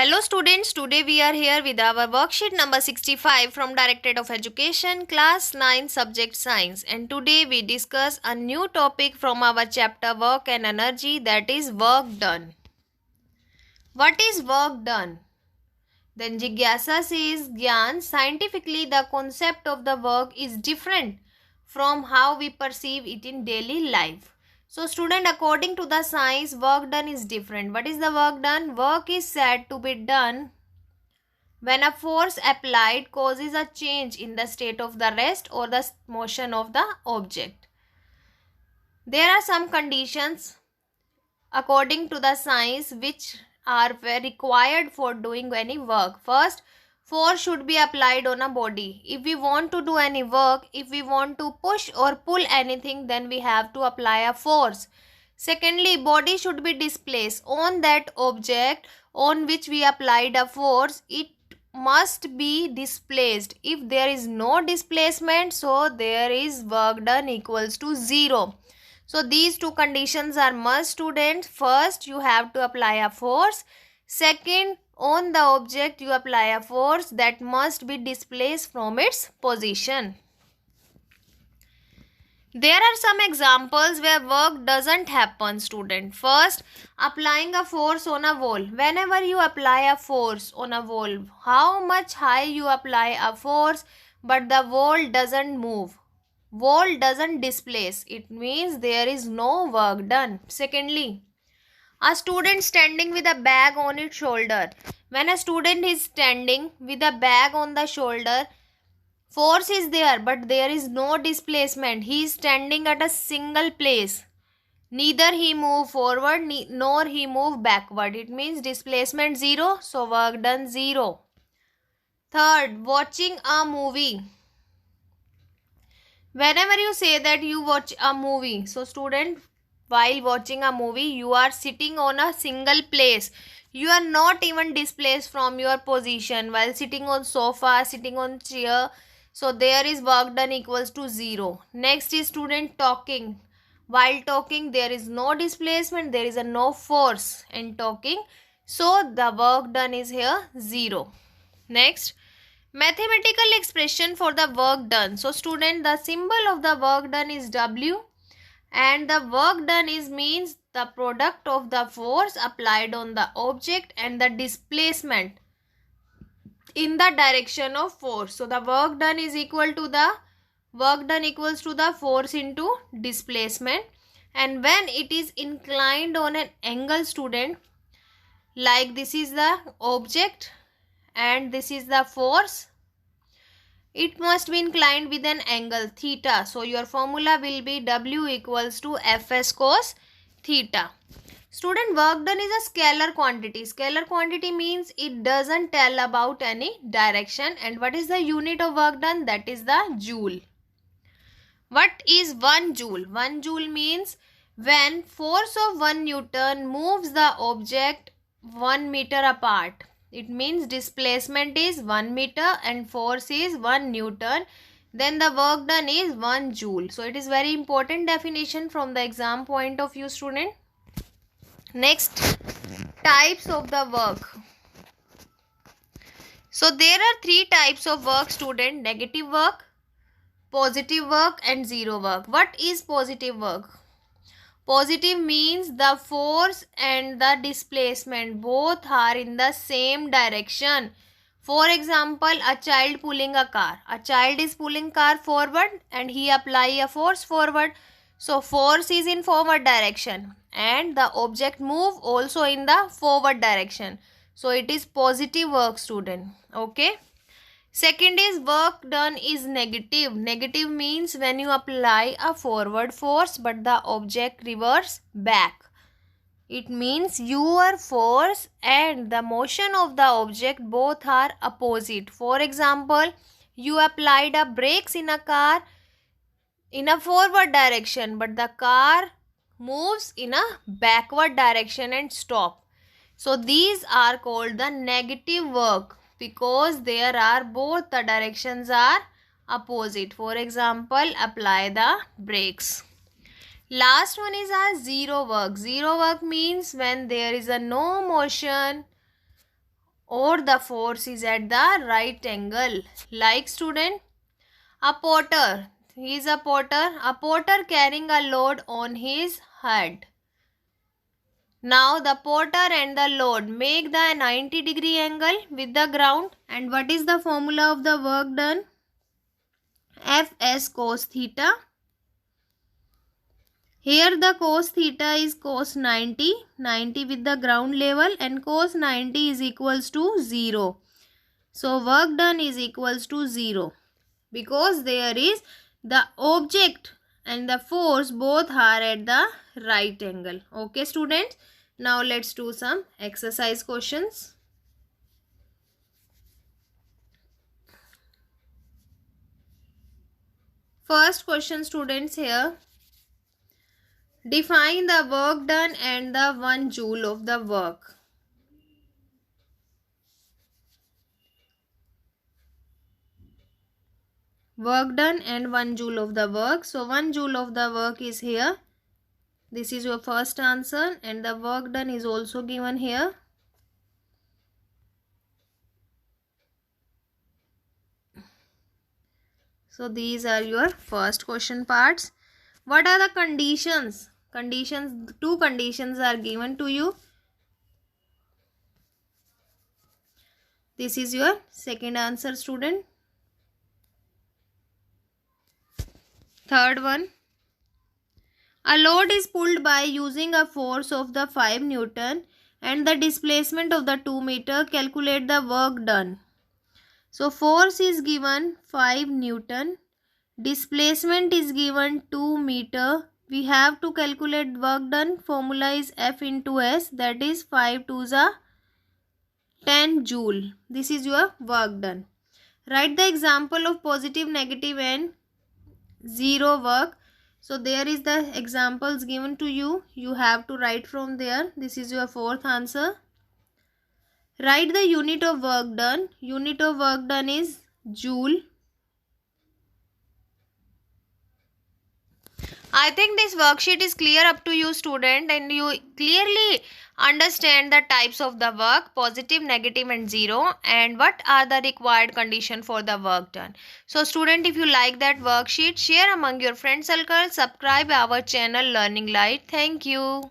Hello students, today we are here with our worksheet number 65 from Directorate of Education, class 9, subject science, and today we discuss a new topic from our chapter work and energy, that is work done. What is work done? Then Jigyasa says, Gyan, scientifically the concept of the work is different from how we perceive it in daily life. So student, according to the science, work done is different. What is the work done? Work is said to be done when a force applied causes a change in the state of the rest or the motion of the object. There are some conditions according to the science which are required for doing any work. First, force should be applied on a body. If we want to do any work, if we want to push or pull anything, then we have to apply a force. Secondly, body should be displaced on that object on which we applied a force. It must be displaced. If there is no displacement, so there is work done equals to 0. So these two conditions are must, students. First, you have to apply a force. Second, on the object you apply a force that must be displaced from its position. There are some examples where work doesn't happen, student. First, applying a force on a wall. Whenever you apply a force on a wall, how much high you apply a force, but the wall doesn't move. Wall doesn't displace. It means there is no work done. Secondly, a student standing with a bag on its shoulder. When a student is standing with a bag on the shoulder, force is there, but there is no displacement. He is standing at a single place. Neither he move forward nor he move backward. It means displacement 0, so work done 0. Third, watching a movie. Whenever you say that you watch a movie, so student, while watching a movie, you are sitting on a single place. You are not even displaced from your position while sitting on sofa, sitting on chair. So there is work done equals to 0. Next is student talking. While talking, there is no displacement, there is a no force in talking. So the work done is here 0. Next, mathematical expression for the work done. So student, the symbol of the work done is W, and the work done is means the product of the force applied on the object and the displacement in the direction of force. So the work done is equal to the force into displacement, and when it is inclined on an angle, student, like this is the object and this is the force, it must be inclined with an angle theta. So your formula will be W equals to Fs cos theta. Student, work done is a scalar quantity. Scalar quantity means it doesn't tell about any direction. And what is the unit of work done? That is the joule. What is 1 joule? 1 joule means when force of 1 Newton moves the object 1 meter apart. It means displacement is 1 meter and force is 1 Newton. Then the work done is 1 joule. So it is very important definition from the exam point of view, student. Next, types of the work. So there are 3 types of work, student: negative work, positive work and zero work. What is positive work? Positive means the force and the displacement both are in the same direction. For example, a child pulling a car. A child is pulling car forward and he apply a force forward. So force is in forward direction and the object move also in the forward direction. So it is positive work, student. Okay. Second is work done is negative. Negative means when you apply a forward force but the object reverse back. It means your force and the motion of the object both are opposite. For example, you applied a brakes in a car in a forward direction but the car moves in a backward direction and stop. So these are called the negative work because there are both the directions are opposite. For example, apply the brakes. Last one is our zero work. Zero work means when there is a no motion or the force is at the right angle. Like student, a porter. He is a porter. A porter carrying a load on his head. Now the porter and the load make the 90-degree angle with the ground. And what is the formula of the work done? Fs cos theta. Here the cos theta is cos 90 with the ground level, and cos 90 is equals to 0. So work done is equals to 0 because there is the object and the force both are at the right angle. Okay students, now let's do some exercise questions. First question students here. Define the work done and the 1 joule of the work. Work done and 1 joule of the work. So 1 joule of the work is here. This is your first answer, and the work done is also given here. So these are your first question parts. What are the conditions? Two conditions are given to you. This is your second answer student. Third one. A load is pulled by using a force of the 5 Newton and the displacement of the 2 meter. Calculate the work done. So force is given 5 Newton. Displacement is given 2 meter. We have to calculate work done. Formula is F into S, that is 5 to the 10 joule. This is your work done. Write the example of positive, negative and zero work. So there is the examples given to you. You have to write from there. This is your fourth answer. Write the unit of work done. Unit of work done is joule. I think this worksheet is clear up to you student, and you clearly understand the types of the work, positive, negative and zero, and what are the required condition for the work done. So student, if you like that worksheet, share among your friend circle, subscribe our channel Learning Light. Thank you.